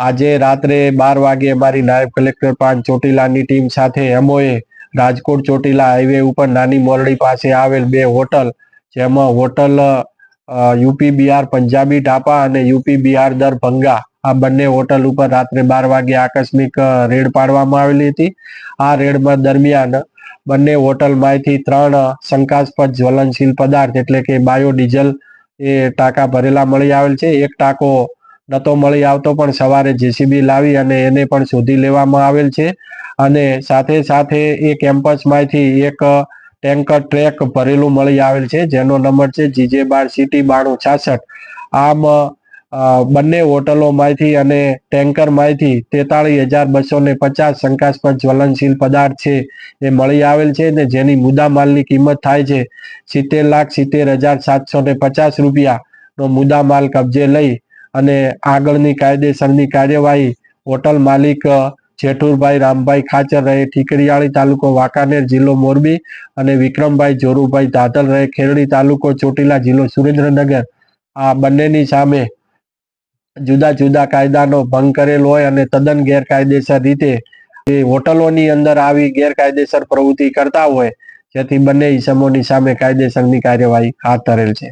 આજે રાત્રે 12 વાગે અમારી નાયબ કલેક્ટર 5 ચોટીલાની ટીમ સાથે અમોએ રાજકોટ ચોટીલા હાઈવે ઉપર નાની મોરડી પાસે આવેલ 2 હોટલ, જેમાં હોટલ યુપી બિહાર પંજાબી ઢાબા અને યુપી બિહાર દરભંગા, આ બંને હોટલ ઉપર રાત્રે 12 વાગે આકસ્મિક રેડ પાડવામાં આવેલી હતી। આ રેડમાં દરમિયાન બંને હોટલમાંથી 3 શંકાસ્પદ જ્વલનશીલ પદાર્થ એટલે કે બાયોડીઝલ એ ટાંકા ભરેલા મળી આવેલ છે। એક ટાંકો નતો મળી આવતો, પણ સવારે જેસીબી લાવી અને એને પણ શોધી લેવામાં આવેલ છે। અને સાથે સાથે એ કેમ્પસમાંથી એક ટેન્કર ટ્રેક ભરેલું મળી આવેલ છે, જેનો નંબર છે GJ12CT 9266। આમ બંને હોટલોમાંથી અને ટેન્કરમાંથી 43,250 શંકાસ્પદ જ્વલનશીલ પદાર્થ છે એ મળી આવેલ છે, ને જેની મુદ્દામાલની કિંમત થાય છે 70,70,750 રૂપિયાનો મુદ્દામાલ કબજે લઈ અને આગળની કાયદેસરની કાર્યવાહી હોટલ માલિક જેઠુરભાઈ રામભાઈ ખાચર રહે ઠીકરીયાળી તાલુકો વાંકાનેર જિલ્લો મોરબી અને વિક્રમભાઈ જોરુભાઈ ધાધલ રહે ખેરડી તાલુકો ચોટીલા જિલ્લો સુરેન્દ્રનગર, આ બંનેની સામે જુદા જુદા કાયદાનો ભંગ કરેલ હોય અને તદ્દન ગેરકાયદેસર રીતે એ હોટલોની અંદર આવી ગેરકાયદેસર પ્રવૃત્તિ કરતા હોય, જેથી બંને ઇસમોની સામે કાયદેસરની કાર્યવાહી હાથ ધરેલ છે।